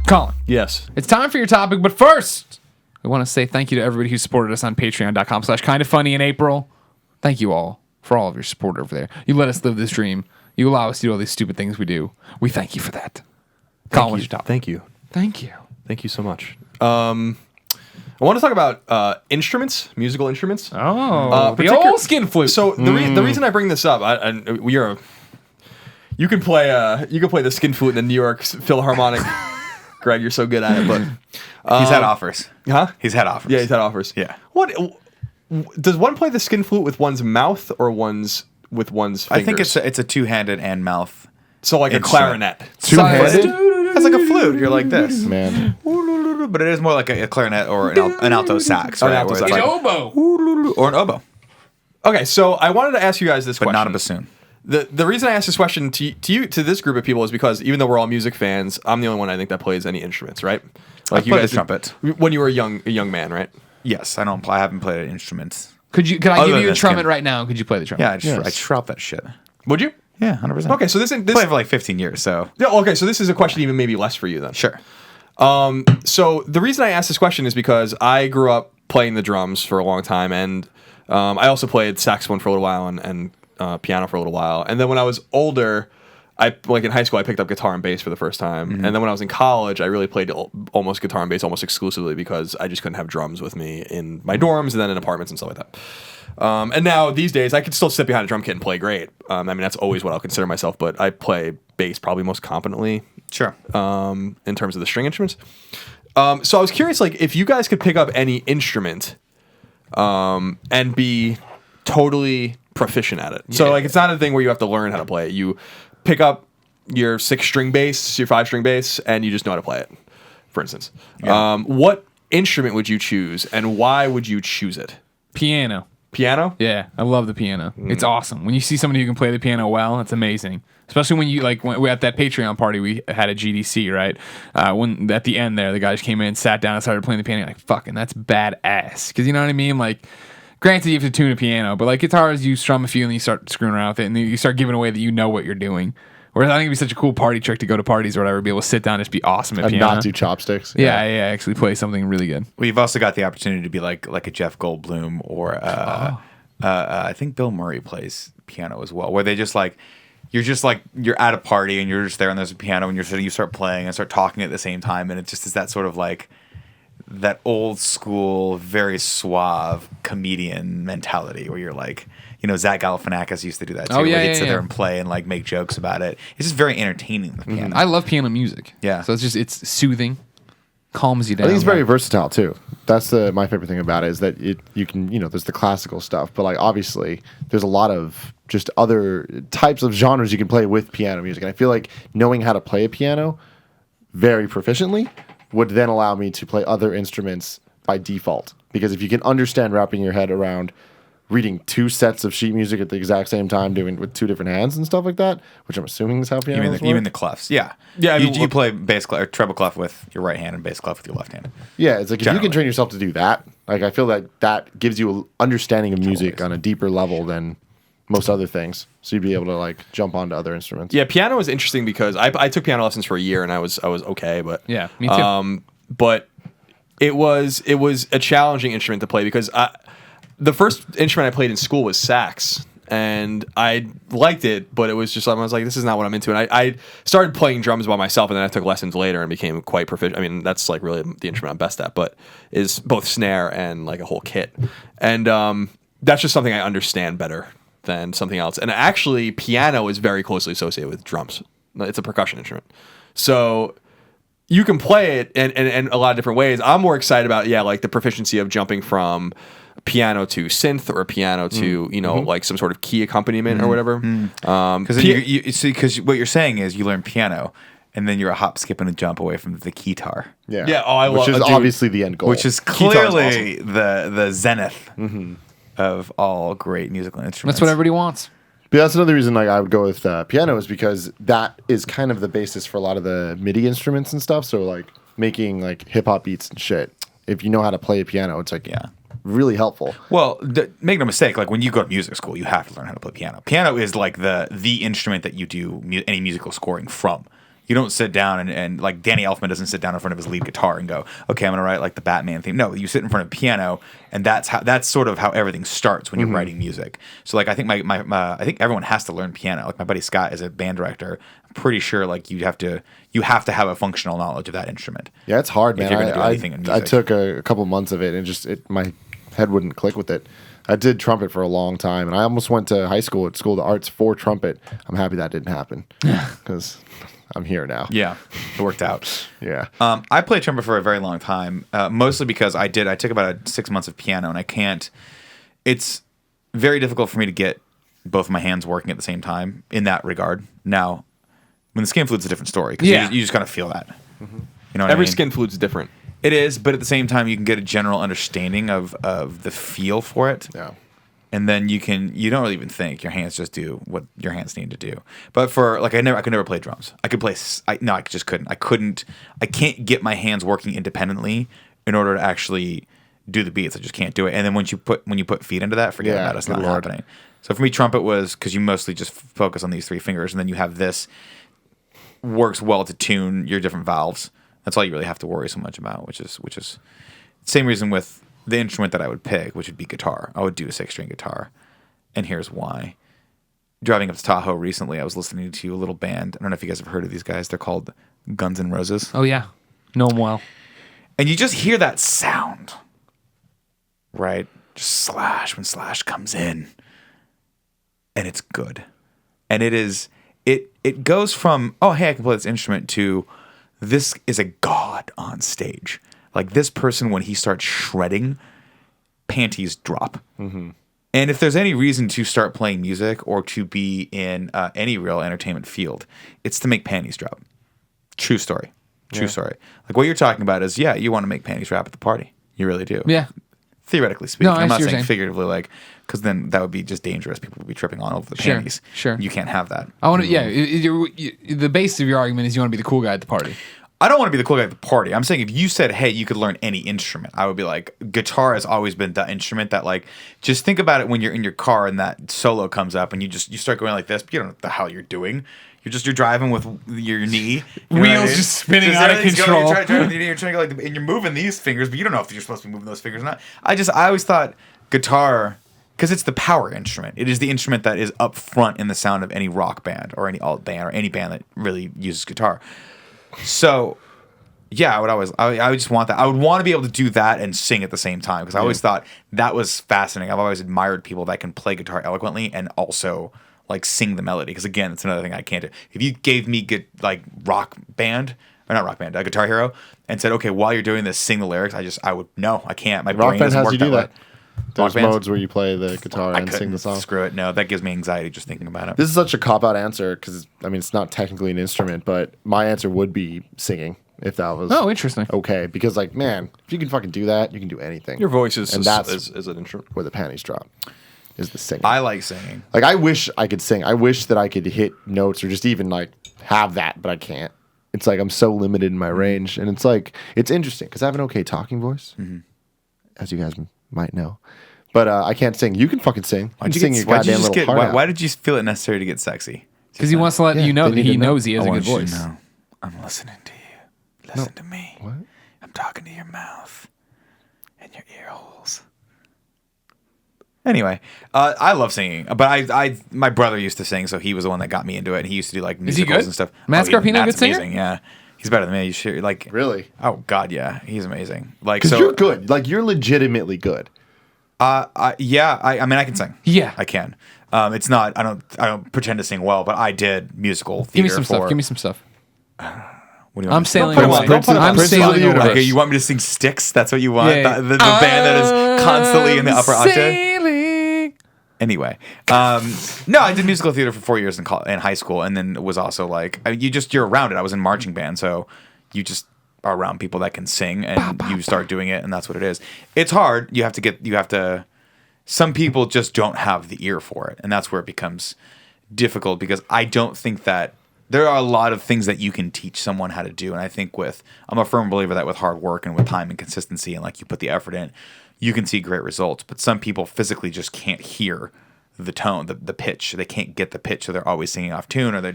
Colin. Yes. It's time for your topic, but first, I want to say thank you to everybody who supported us on patreon.com/kindafunny in April. Thank you all for all of your support over there. You let us live this dream. You allow us to do all these stupid things we do. We thank you for that. Colin, what's your topic? Thank you. Thank you. Thank you so much. I want to talk about instruments, musical instruments. The old skin flute. So the reason I bring this up, you can play the skin flute in the New York Philharmonic. Greg, you're so good at it, but he's had offers. Huh? He's had offers. Yeah, he's had offers. Yeah. What does one play the skin flute with one's mouth or with one's fingers? I think it's a two-handed and mouth. So like instrument. a clarinet. Two-handed? It's like a flute. You're like this, Man. but it is more like a clarinet or an alto sax, right? alto Where sax. it's like, oboe. or an oboe, Okay, so I wanted to ask you guys this but question. not a bassoon. The reason I asked this question to this group of people is because even though we're all music fans, I'm the only one I think that plays any instruments, right? Like you played guys the trumpet. when you were a young man, right? Yes, I haven't played an instrument. Could I Other give you a than trumpet skin. right now? Could you play the trumpet? Yeah, I shroud that shit. Would you? Yeah, 100%. Okay, so this played for like 15 years, so yeah, okay, so this is a question even maybe less for you then. sure. So the reason I asked this question is because I grew up playing the drums for a long time, and I also played saxophone for a little while and piano for a little while. And then when I was older, in high school, I picked up guitar and bass for the first time. Mm-hmm. And then when I was in college, I really played almost guitar and bass almost exclusively because I just couldn't have drums with me in my dorms and then in apartments and stuff like that. And now these days, I could still sit behind a drum kit and play great. I mean, that's always what I'll consider myself, but I play bass probably most competently. Sure. In terms of the string instruments. So I was curious, like, if you guys could pick up any instrument and be totally proficient at it. So, like, it's not a thing where you have to learn how to play it. You pick up your 6-string bass, your 5-string bass, and you just know how to play it, for instance. Yeah. What instrument would you choose, and why would you choose it? Piano. Piano? Yeah, I love the piano. It's awesome. When you see somebody who can play the piano well, it's amazing. Especially when when we at that Patreon party we had at GDC, right? When at the end there, the guy just came in, sat down, and started playing the piano. You're like, fucking, that's badass. Because you know what I mean? Like, granted, you have to tune a piano, but like guitars, you strum a few and then you start screwing around with it, and then you start giving away that you know what you're doing. Whereas I think it'd be such a cool party trick to go to parties or whatever, be able to sit down and just be awesome at And piano. not do chopsticks. Yeah, actually play something really good. We've also got the opportunity to be like a Jeff Goldblum or I think Bill Murray plays piano as well, where they just like you're at a party and you're just there and there's a piano and you're sitting, you start playing and start talking at the same time, and it just is that sort of like that old school, very suave comedian mentality where you're like, you know, Zach Galifianakis used to do that too. Oh, yeah, where he'd yeah, sit yeah. there and play and like make jokes about it. It's just very entertaining, the piano. I love piano music. Yeah. So it's soothing, calms you down. I think it's very versatile too. That's my favorite thing about it is that you can, you know, there's the classical stuff, but like obviously there's a lot of just other types of genres you can play with piano music. And I feel like knowing how to play a piano very proficiently would then allow me to play other instruments by default. Because if you can understand wrapping your head around reading 2 sets of sheet music at the exact same time, doing with 2 different hands and stuff like that, which I'm assuming is how piano works. Even the clefs, yeah. Yeah, I mean, you play bass clef or treble clef with your right hand and bass clef with your left hand. Yeah, it's like if you Generally. can train yourself to do that, like I feel like that gives you an understanding of music on a deeper level than most other things. So you'd be able to like jump onto other instruments. Yeah, piano is interesting because I took piano lessons for a year and I was okay, but Yeah, me too. But it was a challenging instrument to play because the first instrument I played in school was sax, and I liked it, but it was just I was like, this is not what I'm into. And I started playing drums by myself, and then I took lessons later and became quite proficient. I mean, that's like really the instrument I'm best at, but is both snare and like a whole kit, and that's just something I understand better than something else. And actually, piano is very closely associated with drums. It's a percussion instrument, so you can play it in a lot of different ways. I'm more excited about like the proficiency of jumping from piano to synth or piano to like some sort of key accompaniment or whatever. Because what you're saying is you learn piano and then you're a hop, skip, and a jump away from the guitar. Yeah. Oh, I which love. is obviously the end goal. Which is clearly the zenith of all great musical instruments. That's what everybody wants. But that's another reason like I would go with piano is because that is kind of the basis for a lot of the MIDI instruments and stuff. So like making like hip hop beats and shit. If you know how to play a piano, it's like really helpful. Well, make no mistake. Like when you go to music school, you have to learn how to play piano. Piano is like the instrument that you do any musical scoring from. You don't sit down and like Danny Elfman doesn't sit down in front of his lead guitar and go, okay, I'm gonna write like the Batman theme. No, you sit in front of a piano, and that's sort of how everything starts when you're writing music. So like I think I think everyone has to learn piano. Like my buddy Scott is a band director. I'm pretty sure like you have to have a functional knowledge of that instrument. Yeah, it's hard, man. If you're gonna do anything in I music. took a couple months of it, and my head wouldn't click with it. I did trumpet for a long time, and I almost went to high school at School of the Arts for trumpet. I'm happy that didn't happen because I'm here now. Yeah, it worked out. Yeah. I played trumpet for a very long time, mostly because I took about 6 months of piano, and I can't. It's very difficult for me to get both of my hands working at the same time in that regard. Now, when the skin flute's a different story because you just gotta feel that. You know what Every I mean? skin flute's different. It is, but at the same time, you can get a general understanding of the feel for it. Yeah. And then you don't really even think. Your hands just do what your hands need to do. But for like, I could never play drums. I could play. I just couldn't. I can't get my hands working independently in order to actually do the beats. I just can't do it. And then when you put feet into that, forget about it. It's not happening. So for me, trumpet was because you mostly just focus on these 3 fingers, and then you have this works well to tune your different valves. That's all you really have to worry so much about, which is same reason with the instrument that I would pick, which would be guitar. I would do a 6-string guitar, and here's why. Driving up to Tahoe recently, I was listening to a little band. I don't know if you guys have heard of these guys. They're called Guns N' Roses. Oh yeah, know them well. And you just hear that sound, right? Just Slash when Slash comes in, and it's good. And it goes from, oh hey, I can play this instrument to this is a god on stage. Like this person, when he starts shredding, panties drop. Mm-hmm. And if there's any reason to start playing music or to be in any real entertainment field, it's to make panties drop. True story. True story. Like what you're talking about is, yeah, you want to make panties drop at the party. You really do. Yeah. Theoretically speaking. No, I I'm see not what you're saying saying. figuratively, like, because then that would be just dangerous. People would be tripping on over the Sure, panties. sure. You can't have that. I want to. Yeah, the base of your argument is you want to be the cool guy at the party. I don't want to be the cool guy at the party. I'm saying if you said, hey, you could learn any instrument, I would be like, guitar has always been the instrument that, like, just think about it when you're in your car and that solo comes up and you start going like this, but you don't know what the hell you're doing. You're driving with your knee. You know what I Wheels mean? just spinning out of everything's control. You're trying to go like, and you're moving these fingers, but you don't know if you're supposed to be moving those fingers or not. I always thought guitar, because it's the power instrument. It is the instrument that is up front in the sound of any rock band or any alt band or any band that really uses guitar. So, yeah, I would just want that. I would want to be able to do that and sing at the same time because I always thought that was fascinating. I've always admired people that can play guitar eloquently and also like sing the melody. Because again, it's another thing I can't do. If you gave me like rock band or not rock band, a Guitar Hero, and said, okay, while you're doing this, sing the lyrics, I would no, I can't. My Rock brain Band doesn't has work you do way. that. There's bands? modes where you play the guitar I and sing the couldn't. song. Screw it. No, that gives me anxiety just thinking about it. This is such a cop-out answer because, I mean, it's not technically an instrument, but my answer would be singing if that was Interesting. okay. Because, like, man, if you can fucking do that, you can do anything. Your voice is And that's an instrument. where the panties drop, is the singing. I like singing. Like, I wish I could sing. I wish that I could hit notes or just even, like, have that, but I can't. It's like I'm so limited in my range. And it's like, it's interesting because I have an okay talking voice, as you guys might know. But I can't sing. You can fucking sing. You can sing your goddamn little heart out. Why did you feel it necessary to get sexy? Because he wants to let Yeah, you know they that need he to know. knows he has I a want good you to voice. know, I'm listening to you. Listen to me. What? I'm talking to your mouth and your ear holes. Anyway, I love singing, but my brother used to sing, so he was the one that got me into it. And he used to do like he musicals good? and stuff. Matt Scarpino, Matt's good singer? amazing, yeah, he's better than me. You should like Really? Oh God, yeah, he's amazing. Like Because so, you're good. Like, you're legitimately good. yeah, I mean, I can sing. Yeah. I can. It's not. I don't pretend to sing well, but I did musical theater. Give me some stuff. Give me some stuff. What do you want I'm me to sing? sailing Don't put him away. on- don't put him on I'm Prince sailing of the away. Okay, you want me to sing Styx? That's what you want? Yeah. The band that is constantly in the upper octave? Sailing. Anyway, no, I did musical theater for 4 years in high school, and then was also like, I mean, you're around it. I was in marching band, so you just are around people that can sing, and you start doing it, and that's what it is. It's hard. You have to. Some people just don't have the ear for it, and that's where it becomes difficult because I don't think that there are a lot of things that you can teach someone how to do, and I think I'm a firm believer that with hard work and with time and consistency and like you put the effort in, you can see great results. But some people physically just can't hear the tone, the pitch. They can't get the pitch, so they're always singing off tune, or they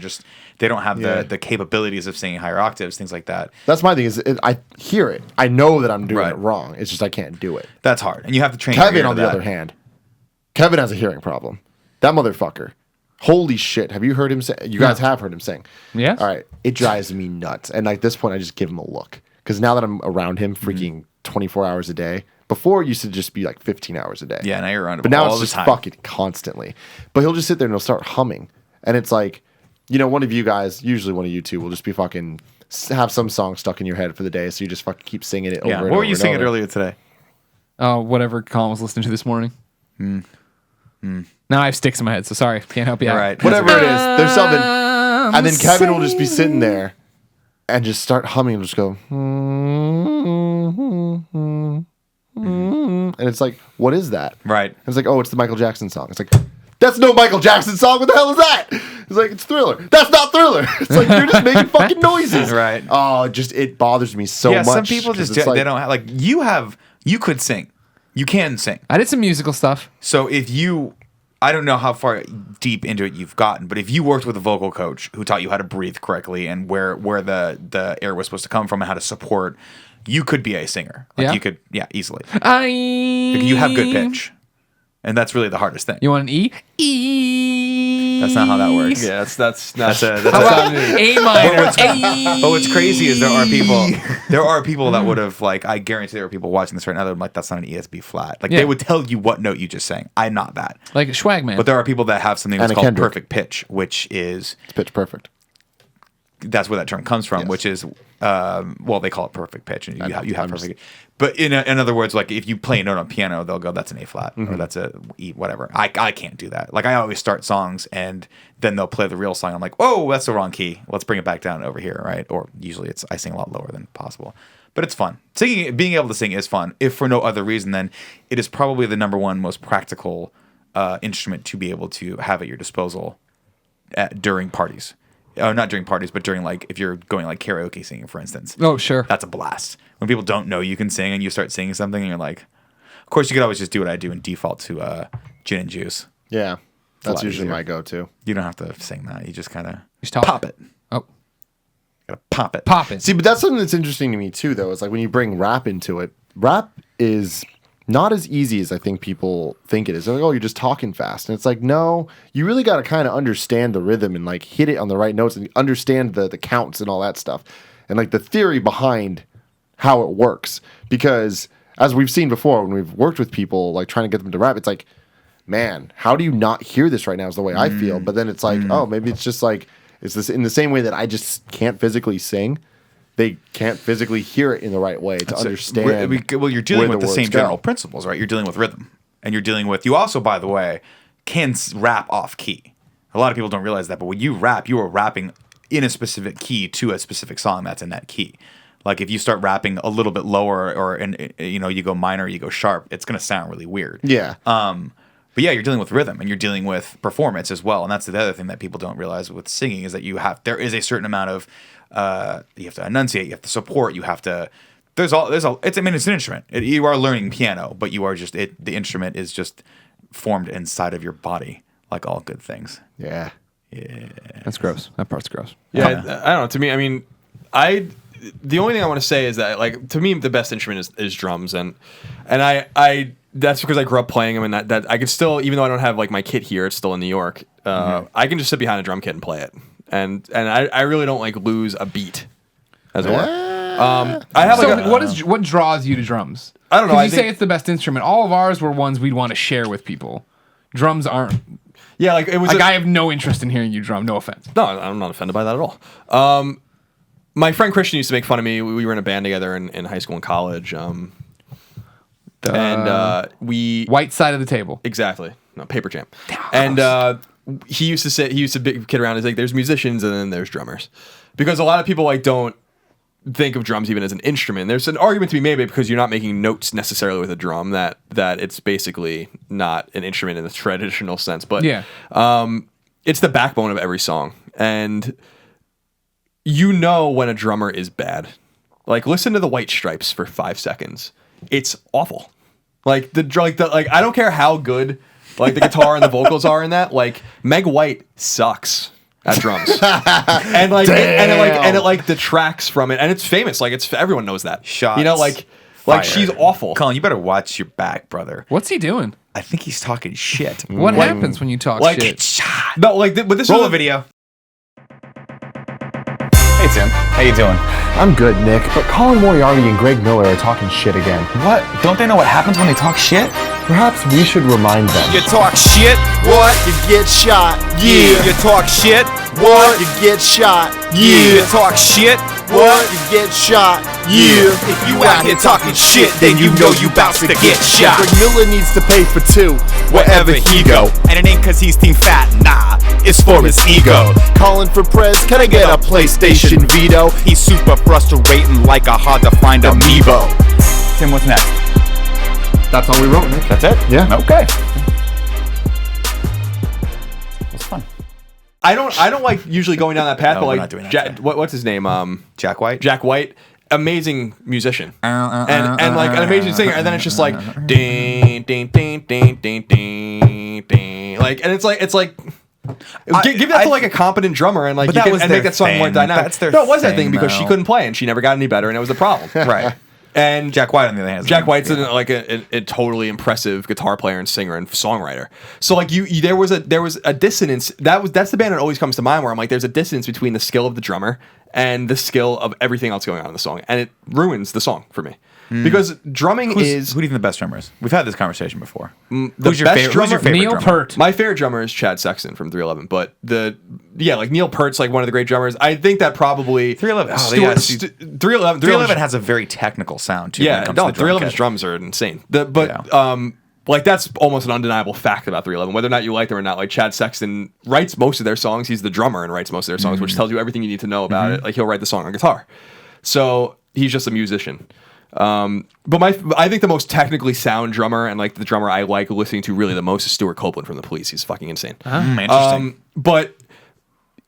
don't have the capabilities of singing higher octaves, things like that. That's my thing. I hear it. I know that I'm doing Right. it wrong. It's just I can't do it. That's hard, and you have to train. your ear Kevin, to on the that. other hand, Kevin has a hearing problem. That motherfucker. Holy shit. Have you heard him sing? You guys have heard him sing. Yes. All right. It drives me nuts. And at this point, I just give him a look. Because now that I'm around him freaking 24 hours a day, before it used to just be like 15 hours a day. Yeah, now you're around him But now all it's the just time. fucking constantly. But he'll just sit there and he'll start humming. And it's like, you know, one of you guys, usually one of you two, will just be fucking have some song stuck in your head for the day. So you just fucking keep singing it over Yeah. and What over were you and singing over. earlier today? Whatever Colin was listening to this morning. Now I have sticks in my head, so sorry, can't help you out. All right. Whatever it is, there's something. And then Kevin will just be sitting there and just start humming and just go, and it's like, what is that? Right. And it's like, oh, it's the Michael Jackson song. It's like, that's no Michael Jackson song. What the hell is that? It's like, it's Thriller. That's not Thriller. It's like, you're just making fucking noises. Right. Oh, it bothers me so much. Some people 'cause just it's they don't have, like you could sing. You can sing. I did some musical stuff. So if you, I don't know how far deep into it you've gotten, but if you worked with a vocal coach who taught you how to breathe correctly and where the air was supposed to come from and how to support, you could be a singer. Like Yeah? you could, easily. You have good pitch. And that's really the hardest thing. You want an E? E. That's not how that works. Yeah, that's That's not. a, How about A minor? but what's crazy is there are people that would have, like, I guarantee there are people watching this right now that are like, that's not an ESB flat. Like, Yeah. they would tell you what note you just sang. I'm not that. Like a Schwagman. But there are people that have something that's Anna called Kendrick. perfect pitch, which is, It's pitch perfect. that's where that term comes from, Yes. which is, well, they call it perfect pitch, and you have I'm just- perfect. But in other words, like, if you play a note on piano, they'll go, that's an A flat, or that's a E, whatever. I can't do that. Like, I always start songs, and then they'll play the real song. I'm like, oh, that's the wrong key. Let's bring it back down over here, right? Or usually I sing a lot lower than possible. But it's fun. Singing, being able to sing is fun. If for no other reason, then it is probably the number one most practical instrument to be able to have at your disposal during parties. Not during parties, but during, like, if you're going, like, karaoke singing, for instance. Oh, sure. That's a blast. When people don't know you can sing and you start singing something and you're like, of course you could always just do what I do and default to gin and juice. Yeah. That's lot usually easier. my go-to. You don't have to sing that. You just kind of Just talk. pop it. Oh, Gotta pop it. pop it. See, but that's something that's interesting to me too, though. Is like when you bring rap into it. Rap is not as easy as I think people think it is. They're like, oh, you're just talking fast, and it's like, no, you really got to kind of understand the rhythm and like hit it on the right notes and understand the counts and all that stuff, and like the theory behind how it works. Because as we've seen before, when we've worked with people like trying to get them to rap, it's like, man, how do you not hear this right now? Is the way I feel. But then it's like, oh, maybe it's just like, it's this in the same way that I just can't physically sing. They can't physically hear it in the right way to understand. Well, you're dealing where with the words same go. general principles, right? You're dealing with rhythm. And you're dealing with, you also, by the way, can rap off key. A lot of people don't realize that, but when you rap, you are rapping in a specific key to a specific song that's in that key. Like, if you start rapping a little bit lower or you go minor, you go sharp, it's going to sound really weird. Yeah. But yeah, you're dealing with rhythm and you're dealing with performance as well. And that's the other thing that people don't realize with singing is that there is a certain amount of, you have to enunciate, you have to support, you have to, it's an instrument. You are learning piano, but you are just, the instrument is just formed inside of your body, like all good things. Yeah. That's gross. That part's gross. Yeah, I don't know. To me, I mean, the only thing I want to say is that, like, to me, the best instrument is drums, and I that's because I grew up playing them, and that I can still, even though I don't have like my kit here, it's still in New York. I can just sit behind a drum kit and play it, and I really don't like lose a beat, as it were. I have What draws you to drums? I don't know, 'Cause I you say think- it's the best instrument. All of ours were ones we'd want to share with people. Drums aren't. yeah, like it was. Like, I have no interest in hearing you drum. No offense. No, I'm not offended by that at all. My friend Christian used to make fun of me. We were in a band together in high school and college. We White side of the table. exactly no paper jam, and he used to big kid around. He's like, there's musicians and then there's drummers, because a lot of people like don't think of drums even as an instrument. There's an argument to be made because you're not making notes necessarily with a drum, that it's basically not an instrument in the traditional sense. But Yeah. It's the backbone of every song, and you know when a drummer is bad. Like, listen to the White Stripes for 5 seconds. It's awful. Like I don't care how good like the guitar and the vocals are in that. Like Meg White sucks at drums, and it detracts from it, and it's famous. Like everyone knows that. Shots you know, like fired. she's awful. Colin, you better watch your back, brother. What's he doing? I think he's talking shit. What happens when you talk Like, shit? No, like but this Roll is a video. Hey Tim, how you doing? I'm good, Nick. But Colin Moriarty and Greg Miller are talking shit again. What? Don't they know what happens when they talk shit? Perhaps we should remind them. You talk shit, what? You get shot, yeah. You talk shit, what? You get shot, yeah. You talk shit, what? You get shot, yeah. If you out here talking shit, then you know you bout to get shot. Greg Miller needs to pay for 2 wherever he go. And it ain't cause he's team fat, nah, it's for his ego. Calling for prez, can I get a PlayStation Vito? He's super frustrating like a hard to find amiibo. Tim, what's next? That's all we wrote, Nick. That's it? Yeah. Okay. That's fun. I don't like usually going down that path, No, but we're like not doing that today. what's his name? Jack White. Jack White, amazing musician, and like an amazing singer, and then it's just like ding ding ding ding ding ding ding, like, and it's like. Give that to like a competent drummer and like But you that can was and their make that song more thing. dynamic. That's their no, it was that thing, thing because she though. couldn't play and she never got any better and it was the problem. Right. And Jack White on the other hand. Jack White's a totally impressive guitar player and singer and songwriter. So like there was a dissonance. That's the band that always comes to mind where I'm like there's a dissonance between the skill of the drummer and the skill of everything else going on in the song, and it ruins the song for me. Because drumming Who do you is think the best drummer is? We've had this conversation before. the Who's your best favorite? drummer. Who's your favorite Neil drummer? Peart. My favorite drummer is Chad Sexton from 311, but like Neil Peart's like one of the great drummers. I think that probably 311. Oh, Stuart- yeah, Stu- 311 311 has a very technical sound too. when yeah, it comes no, to the drum 311's kit. drums are insane. Yeah. Like that's almost an undeniable fact about 311. Whether or not you like them or not, like Chad Sexton writes most of their songs. He's the drummer and writes most of their songs, which tells you everything you need to know about it. Like he'll write the song on guitar, so he's just a musician. But I think the most technically sound drummer and like the drummer I like listening to really the most is Stuart Copeland from the Police. He's fucking insane. Interesting. But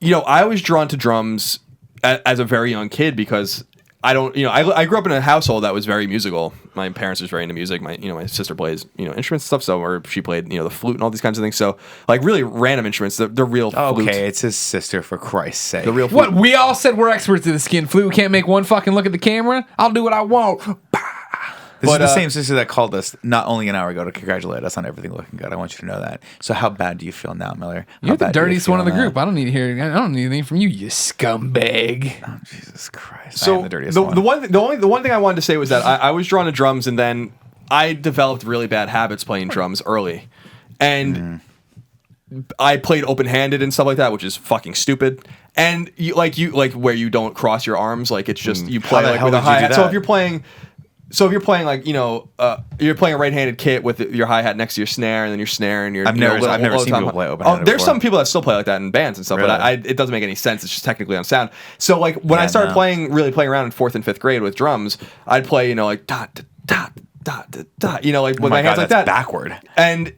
I was drawn to drums as a very young kid because I grew up in a household that was very musical. My parents was very into music. My sister plays instruments and stuff, so or she played the flute and all these kinds of things. So like really random instruments. The real flute. Okay, it's his sister, for Christ's sake. The real flute. What? We all said we're experts at the skin flute. We can't make one fucking look at the camera. I'll do what I want. This But, is the same sister that called us not only an hour ago to congratulate us on everything looking good. I want you to know that. So how bad do you feel now, Miller? How You're the bad do you dirtiest feel one in the now? group. I don't need to hear. I don't need anything from you, you scumbag. Oh, Jesus Christ. I So am the dirtiest the one. one thing I wanted to say was that I was drawn to drums, and then I developed really bad habits playing drums early, and I played open handed and stuff like that, which is fucking stupid. And you where you don't cross your arms, like it's just you play How the like hell with a did you do hi hat. that? So if you're playing like you're playing a right-handed kit with your hi-hat next to your snare, and then your snare and your I've never seen people play open-handed There's before. some people that still play like that in bands and stuff, Really? but it doesn't make any sense. It's just technically unsound. So like when I Yeah, started no. playing really around in 4th and 5th grade with drums, I'd play like dot dot dot dot dot, like with Oh my hands God, like that's that backward. and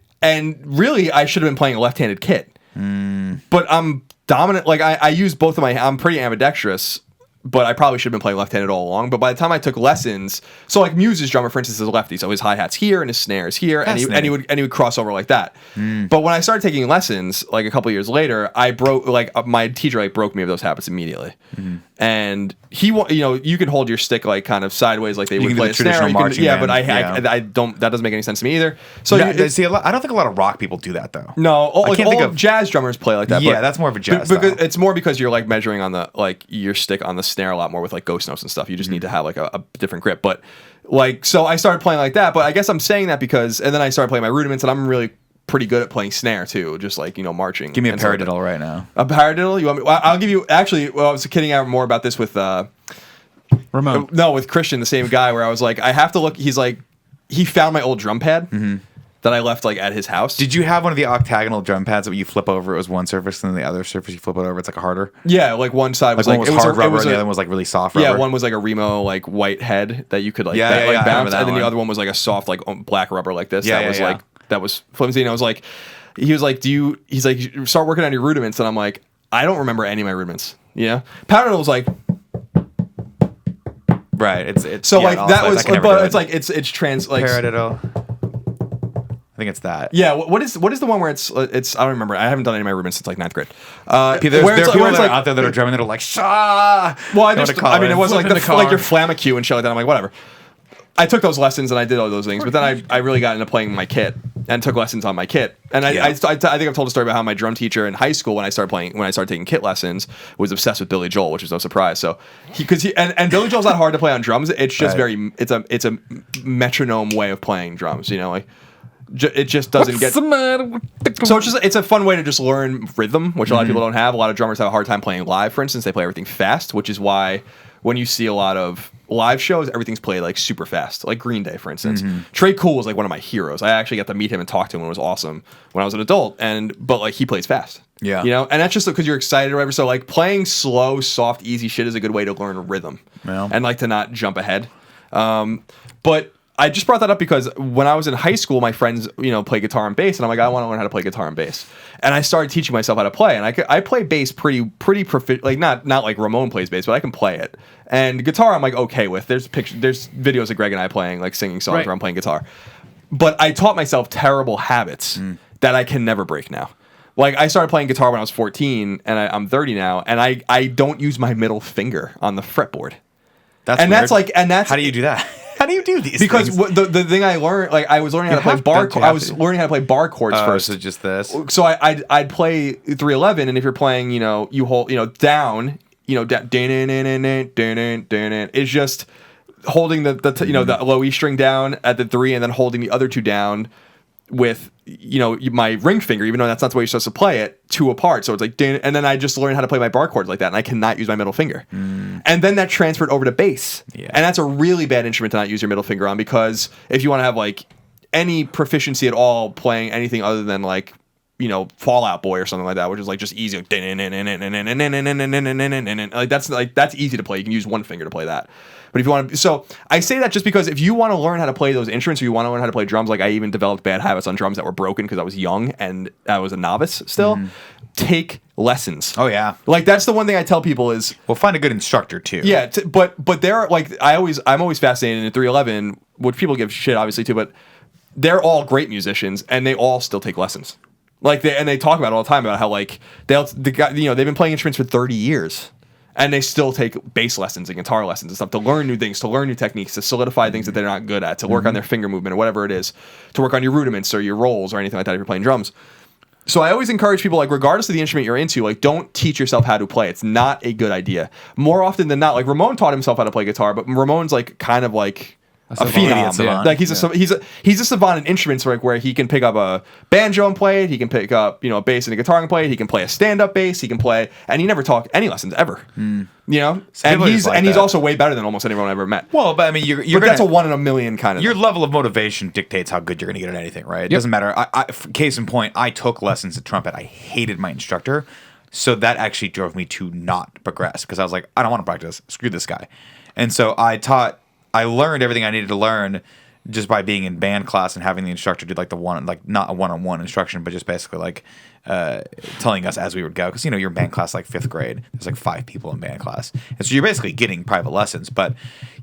really I should have been playing a left-handed kit. But I'm dominant. Like I use both of I'm pretty ambidextrous, but I probably should have been playing left-handed all along. But by the time I took lessons, so like Muse's drummer, for instance, is a lefty, so his hi-hat's here and his snare is here, and he would cross over like that. But when I started taking lessons, like a couple years later, I broke my teacher broke me of those habits immediately. And he, you can hold your stick like kind of sideways, like they would can do play the a snare. traditional marching Yeah, but band, I don't. That doesn't make any sense to me either. So I don't think a lot of rock people do that though. no, I can't think all of jazz drummers play like that. Yeah, but- that's more of a jazz because style. it's more because you're like measuring on the your stick on the snare a lot more with like ghost notes and stuff. You just need to have like a different grip. But so I started playing like that. But I guess I'm saying that because and then I started playing my rudiments, and I'm really pretty good at playing snare too, just like marching. Give me a and stuff like that. paradiddle right now. A paradiddle? You want me? Well, I'll give you. Actually, I was kidding out more about this with Ramon. no, with Christian, the same guy. Where I was like, I have to look. He's like, he found my old drum pad that I left like at his house. Did you have one of the octagonal drum pads that you flip over? It was one surface, and then the other surface you flip it over. It's like a harder. Yeah, like one side was Like one was it hard rubber, it was and the a- other one was like really soft rubber. Yeah, one was like a Remo like white head that you could like, Yeah, that, yeah, yeah, I remember bounce, that and then one. the other one was like a soft like black rubber like this. Yeah, that yeah, was yeah. like that was flimsy. And I was like, he was like, he's like, start working on your rudiments, and I'm like, I don't remember any of my rudiments. Paradiddle was like, Right. It's so yeah, like all that sides. was, I can never but do it's it. like it's trans like paradiddle. I think it's that. Yeah, what is the one where it's I don't remember. I haven't done any of my Rubens since like 9th grade. There's people that are out there that are drumming that are like, Shah! Well, I mean, it wasn't like Flip in the like your car. flamacue and shit like that. I'm like, whatever. I took those lessons and I did all those things, but then I really got into playing my kit and took lessons on my kit. And I think I've told a story about how my drum teacher in high school when I started taking kit lessons was obsessed with Billy Joel, which is no surprise. So and Billy Joel's not hard to play on drums. It's just it's a metronome way of playing drums. You know, like it just doesn't get. So it's a fun way to just learn rhythm, which a lot of people don't have. A lot of drummers have a hard time playing live. For instance, they play everything fast, which is why when you see a lot of live shows, everything's played like super fast. Like Green Day, for instance. Trey Cool was like one of my heroes. I actually got to meet him and talk to him, and it was awesome when I was an adult. But like he plays fast. Yeah. You know, and that's just because you're excited or whatever. So like playing slow, soft, easy shit is a good way to learn rhythm. Yeah. And like to not jump ahead. But I just brought that up because when I was in high school, my friends, play guitar and bass, and I'm like, I want to learn how to play guitar and bass. And I started teaching myself how to play, and I play bass pretty proficient, like not like Ramon plays bass, but I can play it. And guitar, I'm like okay with. There's videos of Greg and I playing, like singing songs Right. where I'm playing guitar. But I taught myself terrible habits that I can never break now. Like I started playing guitar when I was 14, and I'm 30 now, and I don't use my middle finger on the fretboard. That's how do you do that? How do you do these? Because things? the thing I learned, like I was learning how to play bar. I was learning how to play bar chords first. So just this. So I'd play 311, and if you're playing, you hold, down, it's just holding the low E string down at the 3, and then holding the other 2 down with my ring finger, even though that's not the way you're supposed to play it, 2 apart. So it's like, and then I just learned how to play my bar chords like that, and I cannot use my middle finger. And then that transferred over to bass, and that's a really bad instrument to not use your middle finger on, because if you want to have like any proficiency at all playing anything other than like Fallout Boy or something like that, which is like just easy, like that's easy to play. You can use one finger to play that. But if you want to, so I say that just because if you want to learn how to play those instruments, or you want to learn how to play drums, like I even developed bad habits on drums that were broken because I was young and I was a novice still. Take lessons. Oh yeah, like that's the one thing I tell people is, well, find a good instructor too. Yeah, but they're like I'm always fascinated in 311, which people give shit obviously too, but they're all great musicians and they all still take lessons. Like they talk about it all the time about how like they've been playing instruments for 30 years. And they still take bass lessons and guitar lessons and stuff to learn new things, to learn new techniques, to solidify things that they're not good at, to work on their finger movement or whatever it is, to work on your rudiments or your rolls or anything like that if you're playing drums. So I always encourage people, like regardless of the instrument you're into, like don't teach yourself how to play. It's not a good idea. More often than not, like Ramon taught himself how to play guitar, but Ramon's like kind of like a phenom. Yeah. Like he's a savant in instruments, like where he can pick up a banjo and play it. He can pick up a bass and a guitar and play it. He can play a stand-up bass. He can play, and he never taught any lessons ever. And he's also way better than almost anyone I've ever met. Well, but I mean, that's a 1 in a million kind of. Your level of motivation dictates how good you're going to get at anything, right? It doesn't matter. Case in point, I took lessons at trumpet. I hated my instructor, so that actually drove me to not progress because I was like, I don't want to practice. Screw this guy. And so I learned everything I needed to learn just by being in band class and having the instructor do like not a one-on-one instruction, but just basically like telling us as we would go. Because you're in band class like 5th grade. There's like 5 people in band class, and so you're basically getting private lessons. But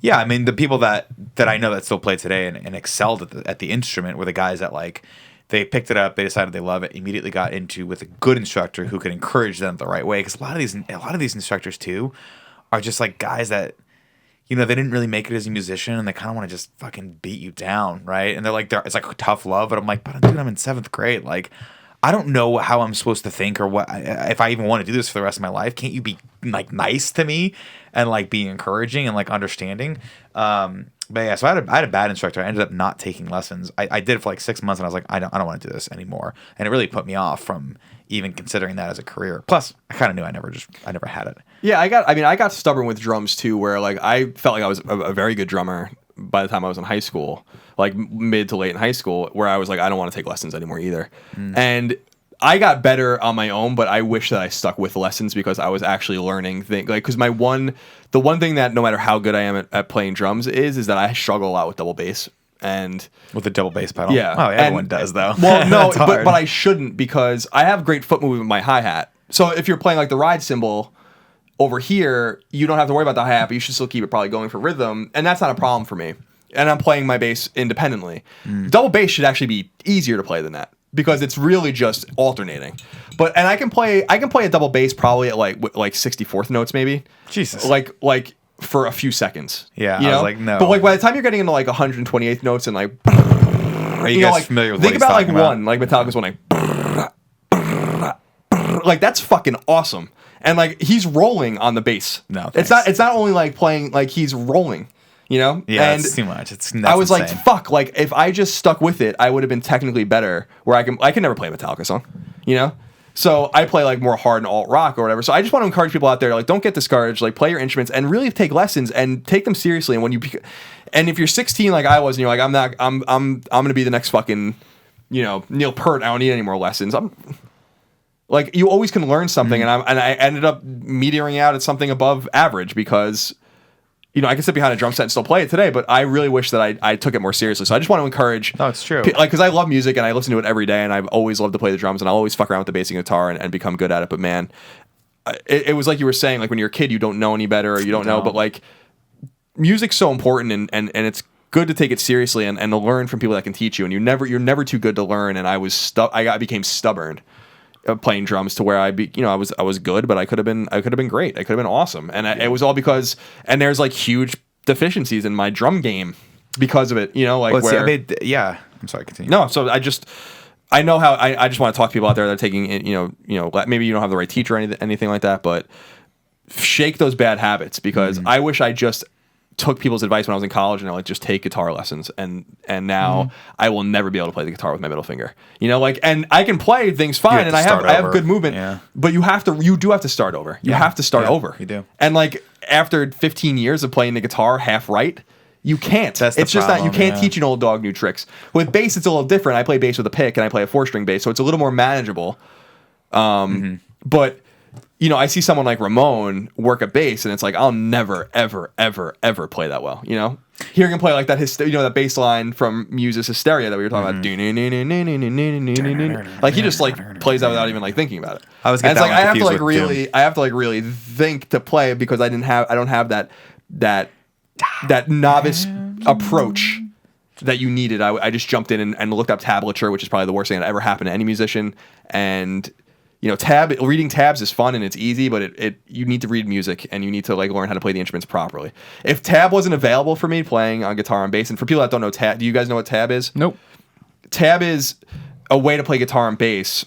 yeah, I mean the people that I know that still play today and excelled at the instrument were the guys that like they picked it up, they decided they love it, immediately got into with a good instructor who could encourage them the right way. Because a lot of these instructors too are just like guys that. They didn't really make it as a musician, and they kind of want to just fucking beat you down, right? And it's like tough love, but I'm like, but dude, I'm in 7th grade. Like, I don't know how I'm supposed to think or what if I even want to do this for the rest of my life. Can't you be like nice to me and like be encouraging and like understanding? But yeah, so I had a bad instructor. I ended up not taking lessons. I did it for like 6 months, and I was like, I don't want to do this anymore, and it really put me off from even considering that as a career. Plus, I kind of knew I never had it. Yeah, I got stubborn with drums too, where like I felt like I was a very good drummer by the time I was in high school, like mid to late in high school, where I was like, I don't want to take lessons anymore either. And I got better on my own, but I wish that I stuck with lessons because I was actually learning things. Like, because the one thing that no matter how good I am at playing drums is that I struggle a lot with double bass. And with the double bass pedal. Yeah. Oh, everyone does though. Well, no, but I shouldn't because I have great foot movement with my hi-hat. So if you're playing like the ride cymbal over here, you don't have to worry about the hi-hat, but you should still keep it probably going for rhythm. And that's not a problem for me. and I'm playing my bass independently. Double bass should actually be easier to play than that because it's really just alternating. And I can play a double bass probably at like 64th notes maybe. Jesus. Like for a few seconds. Yeah, you I know? was like, no. But like by the time you're getting into like 128th notes and like, Are you guys like, familiar with think what he's about like talking about? one, like Metallica's one, like that's fucking awesome. And like he's rolling on the bass. No, it's not only like playing, like he's rolling, you know? Yeah, and it's too much. That's I was insane. like, fuck, like if I just stuck with it, I would have been technically better where I can never play a Metallica song, you know? So I play like more hard and alt rock or whatever. So I just want to encourage people out there, like, don't get discouraged, like play your instruments and really take lessons and take them seriously. And and if you're 16 like I was and you're like, I'm going to be the next fucking, you know, Neil Peart, I don't need any more lessons. Like you always can learn something, and I ended up metering out at something above average because, you know, I can sit behind a drum set and still play it today. But I really wish that I took it more seriously. So I just want to encourage. No, it's true. Like because I love music and I listen to it every day, and I've always loved to play the drums, and I'll always fuck around with the bass and guitar and become good at it. But man, it was like you were saying, like when you're a kid, you don't know any better, or you don't know. But like music's so important, and it's good to take it seriously and to learn from people that can teach you. And you're never too good to learn. And I became stubborn playing drums to where I was good, but I could have been great. I could have been awesome. And it was all because, and there's like huge deficiencies in my drum game because of it, you know, like I'm sorry, continue. No, so I just want to talk to people out there that are taking it, you know, maybe you don't have the right teacher or anything like that, but shake those bad habits because I wish I just took people's advice when I was in college and I like just take guitar lessons and now I will never be able to play the guitar with my middle finger, you know, like, and I can play things fine and I have good movement, but you do have to start over. You have to start over. You do. And like after 15 years of playing the guitar half right, you can't. It's just not. You can't teach an old dog new tricks. With bass, it's a little different. I play bass with a pick and I play a 4-string bass, so it's a little more manageable. But you know, I see someone like Ramon work a bass, and it's like I'll never, ever, ever, ever play that well. You know, here you can play like that. That bass line from Muse's Hysteria that we were talking about. Like he just like plays that without even like thinking about it. I was. And it's like I have to like really think to play because I don't have that novice approach that you needed. I just jumped in and looked up tablature, which is probably the worst thing that ever happened to any musician. And you know, reading tabs is fun and it's easy, but you need to read music and you need to like learn how to play the instruments properly. If tab wasn't available for me playing on guitar and bass, and for people that don't know tab, do you guys know what tab is? Nope. Tab is a way to play guitar and bass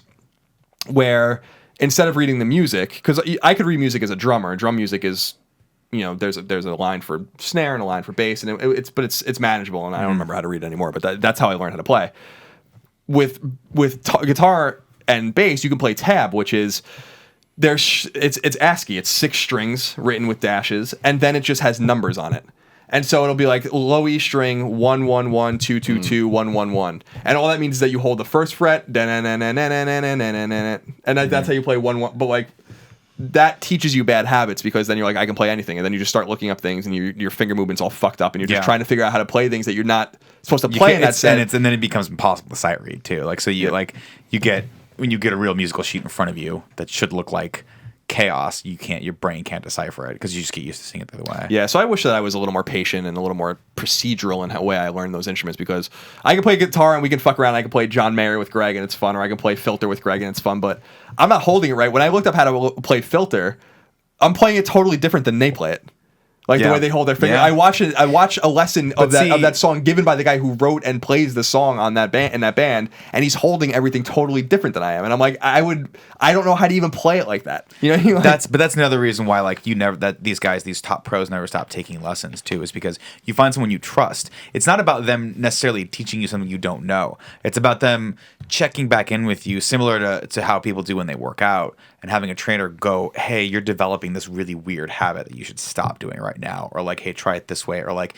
where instead of reading the music, because I could read music as a drummer. Drum music is, you know, there's a line for snare and a line for bass, and it's manageable, and I don't remember how to read it anymore. But that's how I learned how to play. With guitar and bass, you can play tab, which is it's ASCII. It's 6 strings written with dashes, and then it just has numbers on it. And so it'll be like low E string 1 1 1 2 2 2 1 1 1, and all that means is that you hold the first fret, and that's how you play 1 1. But like that teaches you bad habits because then you're like, I can play anything, and then you just start looking up things, and your finger movement's all fucked up, and you're just trying to figure out how to play things that you're not supposed to play in that set. And then it becomes impossible to sight read too. Like so when you get a real musical sheet in front of you that should look like chaos, your brain can't decipher it because you just get used to seeing it the other way. Yeah, so I wish that I was a little more patient and a little more procedural in the way I learned those instruments, because I can play guitar and we can fuck around. I can play John Mayer with Greg and it's fun, or I can play Filter with Greg and it's fun, but I'm not holding it right. When I looked up how to play Filter, I'm playing it totally different than they play it. Like the way they hold their finger. I watch a lesson of that song given by the guy who wrote and plays the song on that band, and he's holding everything totally different than I am. And I'm like, I don't know how to even play it like that. You know, that's another reason why like these top pros never stop taking lessons too, is because you find someone you trust. It's not about them necessarily teaching you something you don't know. It's about them checking back in with you, similar to how people do when they work out, and having a trainer go, hey, you're developing this really weird habit that you should stop doing right now, or like, hey, try it this way, or like,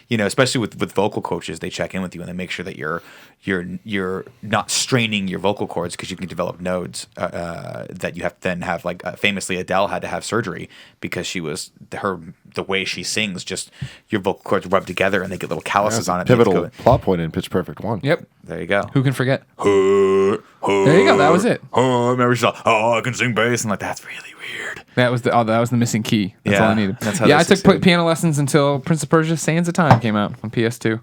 you know, especially with vocal coaches, they check in with you and they make sure that you're you're not straining your vocal cords because you can develop nodes that you have to then have like famously Adele had to have surgery because she was the way she sings, just your vocal cords rub together and they get little calluses on it. Pivotal plot point in Pitch Perfect 1. Yep. There you go. Who can forget? There you go. That was it. Remember she's like, I can sing bass, and like that's really weird. That was the missing key. That's all I needed. That's how I they took piano lessons until Prince of Persia: Sands of Time came out on PS2.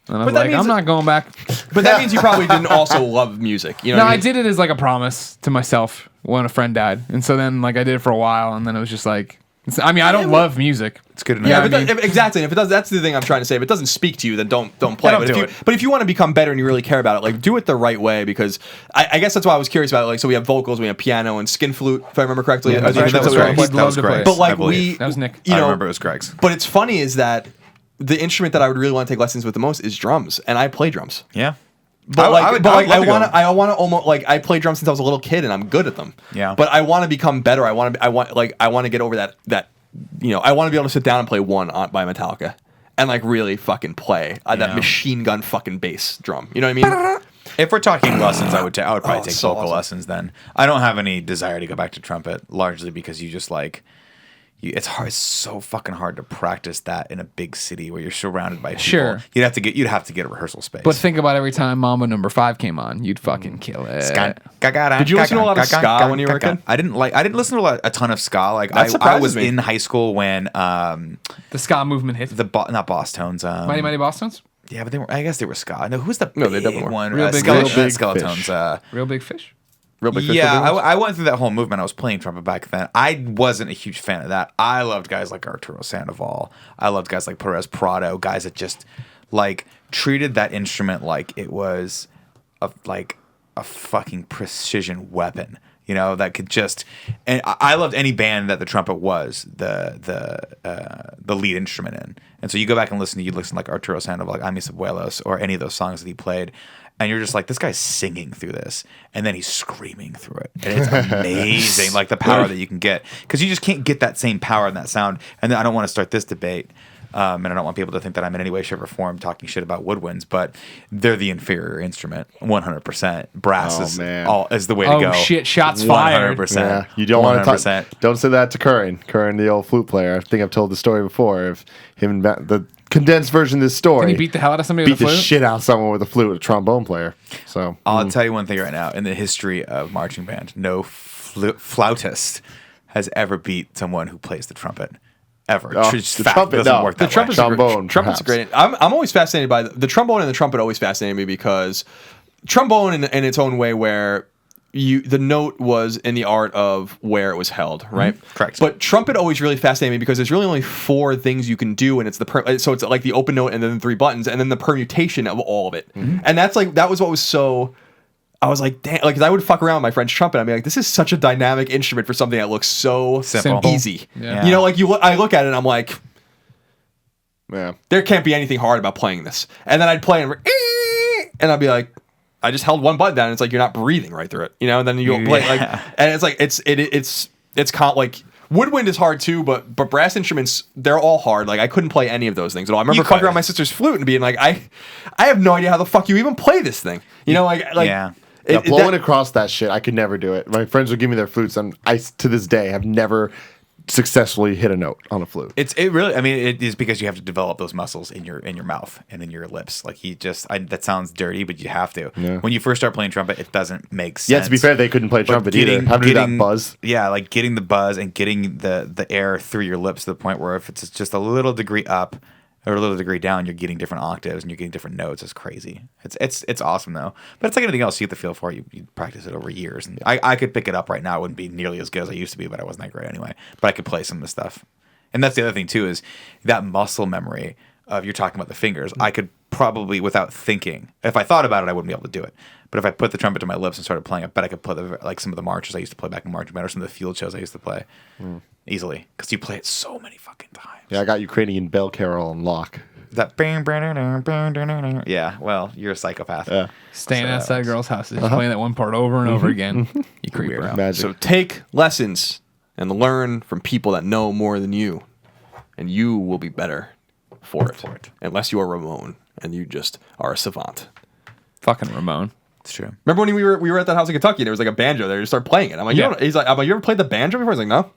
And I was that like, means- I'm not going back. But that means you probably didn't also love music. You know No, what I mean? did it as like a promise to myself when a friend died. And so then like I did it for a while, and then it was just like, I don't love music. It's good enough. Yeah, I but mean- exactly. And if it does, that's the thing I'm trying to say. If it doesn't speak to you, then don't play. don't But do if it. but if you want to become better and you really care about it, like do it the right way. Because I guess that's why I was curious about it. Like, so we have vocals, we have piano, and skin flute, if I remember correctly. Yeah, Are the that's instruments right. that we He'd play? love to play. But I like believe. That was Nick. you I know, remember it was Greg's. But it's funny is that the instrument that I would really want to take lessons with the most is drums, and I play drums. Yeah. But I would love to go. I want to almost like I played drums since I was a little kid, and I'm good at them. Yeah. But I want to become better. I want to get over that. You know, I want to be able to sit down and play One by Metallica, and like really fucking play that Yeah. machine gun fucking bass drum. You know what I mean? If we're talking lessons, I would probably take so vocal awesome. lessons then. I don't have any desire to go back to trumpet, largely because you just like, it's hard. It's so fucking hard to practice that in a big city where you're surrounded by people. Sure. You'd have to get a rehearsal space. But think about every time Mambo Number 5 came on, you'd fucking kill it. Did you listen to a lot of ska when you were a kid? I didn't listen to a ton of ska. Like That I surprises was me. in high school when The ska movement hit. not Boss Tones. Mighty Mighty Boston's? Yeah, but I guess they were ska. No, who's the No, they big definitely were. one? Real Big Skeletones. Fish. Skeletones. Real Big Fish? Real big. Yeah, I went through that whole movement. I was playing trumpet back then. I wasn't a huge fan of that. I loved guys like Arturo Sandoval. I loved guys like Perez Prado, guys that just like treated that instrument like it was a fucking precision weapon. You know, that could just. And I loved any band that the trumpet was the lead instrument in. And so you go back and listen like Arturo Sandoval, like A Mis Abuelos, or any of those songs that he played. And you're just like, this guy's singing through this, and then he's screaming through it, and it's amazing, like the power that you can get, because you just can't get that same power and that sound. And then I don't want to start this debate, and I don't want people to think that I'm in any way, shape, or form talking shit about woodwinds, but they're the inferior instrument, 100%. Brass is the way to go. Oh, shit, shots fired. 100%. Yeah, you don't want to 100%. talk. Don't say that to Curran. Curran, the old flute player. I think I've told the story before of him and the condensed version of this story. Did he beat the hell out of somebody beat with a the flute? shit out of someone with a flute, a trombone player. So I'll tell you one thing right now. In the history of marching band, no flautist has ever beat someone who plays the trumpet. Ever. Oh, Just the fact, trumpet, doesn't no. work The that trumpet's way. a trombone, Trumpet's perhaps. great. I'm always fascinated by the trombone, and the trumpet always fascinated me because trombone in its own way where the note was in the art of where it was held, right? Correct. But trumpet always really fascinated me because there's really only 4 things you can do, and it's so it's like the open note and then the 3 buttons and then the permutation of all of it. And that was what was so. I was like, damn, like, 'cause I would fuck around with my French trumpet. I'd be like, this is such a dynamic instrument for something that looks so Simple. easy. Yeah. You know, like I look at it and I'm like, yeah, there can't be anything hard about playing this. And then I'd play and I'd be like, I just held one button down. And it's like you're not breathing right through it, you know. And then you play like, and it's like it's like woodwind is hard too, but brass instruments, they're all hard. Like I couldn't play any of those things at all. I remember fucking around my sister's flute and being like, I have no idea how the fuck you even play this thing, you know, like Yeah. blowing across that shit, I could never do it. My friends would give me their flutes, and I to this day have never successfully hit a note on a flute. It is because you have to develop those muscles in your mouth and in your lips. Like that sounds dirty, but you have to. Yeah. When you first start playing trumpet, it doesn't make sense. Yeah, to be fair, they couldn't play But trumpet either. Having to do that buzz. Yeah, like getting the buzz and getting the air through your lips to the point where if it's just a little degree up or a little degree down, you're getting different octaves and you're getting different notes. It's crazy. It's awesome though. But it's like anything else you get the feel for. You practice it over years. And I could pick it up right now. I wouldn't be nearly as good as I used to be, but I wasn't that great anyway. But I could play some of the stuff. And that's the other thing too, is that muscle memory of you're talking about the fingers. I could probably, without thinking, if I thought about it, I wouldn't be able to do it. But if I put the trumpet to my lips and started playing, I bet I could play like some of the marches I used to play back in marching band or some of the field shows I used to play easily, because you play it so many fucking times. Yeah, I got Ukrainian Bell Carol on lock. That yeah, well, you're a psychopath. Yeah. Staying outside girls' houses, just playing that one part over and over again. You creeper out. Magic. So take lessons and learn from people that know more than you, and you will be better for it. Unless you are Ramon and you just are a savant. Fucking Ramon. It's true. Remember when we were at that house in Kentucky and there was like a banjo there? You start playing it. I'm like, Yeah. I'm like, you ever played the banjo before? He's like, no.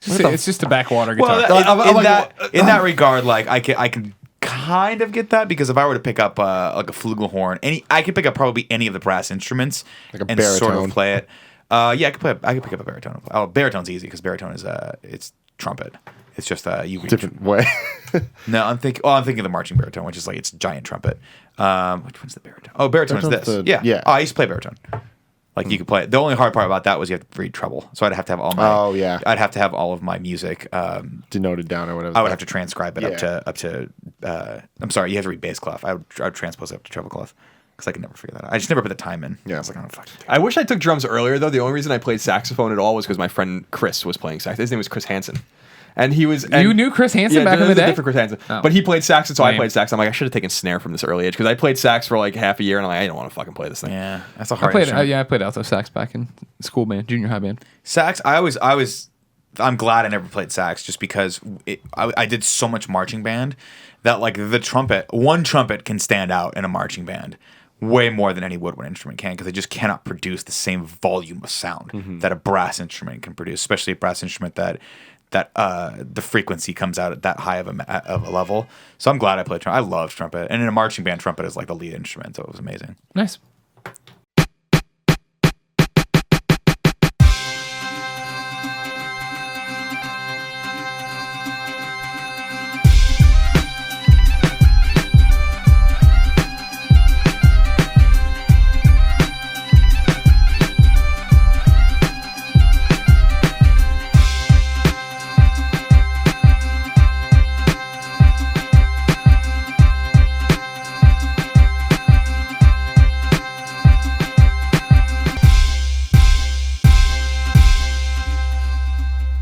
It's just a backwater guitar. Well, in that regard, like I can kind of get that because if I were to pick up like a flugelhorn, I could pick up probably any of the brass instruments Like a and sort baritone. of play it. Yeah, I could pick up a baritone. Oh, baritone's easy because baritone is it's trumpet. It's just you Different way. No, I'm thinking of the marching baritone, which is like it's giant trumpet. Which one's the baritone? Oh, baritone's Baritone's this. the- Yeah. yeah. Oh, I used to play baritone. Like you could play it. The only hard part about that was you have to read treble. So I'd have to have all my Oh, yeah. I'd have to have all of my music. Denoted down or whatever. I would have to transcribe it Yeah. up to I'm sorry, you have to read bass clef. I would transpose it up to treble clef. Because I could never figure that out. I just never put the time in. Yeah. I was like, oh fuck. I wish I took drums earlier though. The only reason I played saxophone at all was because my friend Chris was playing sax. His name was Chris Hansen. And he was. You knew Chris Hansen back in the there's a day? different Chris Hansen. Oh. But he played sax, and so I Lame. played sax. I'm like, I should have taken snare from this early age because I played sax for like half a year, and I'm like, I don't want to fucking play this thing. Yeah, that's a I hard played. instrument. I played alto sax back in school band, junior high band. Sax, I'm glad I never played sax just because I did so much marching band that like one trumpet can stand out in a marching band way more than any woodwind instrument can because they just cannot produce the same volume of sound that a brass instrument can produce, especially a brass instrument that the frequency comes out at that high of a level. So I'm glad I played trumpet. I love trumpet, and in a marching band, trumpet is like the lead instrument, so it was amazing. Nice.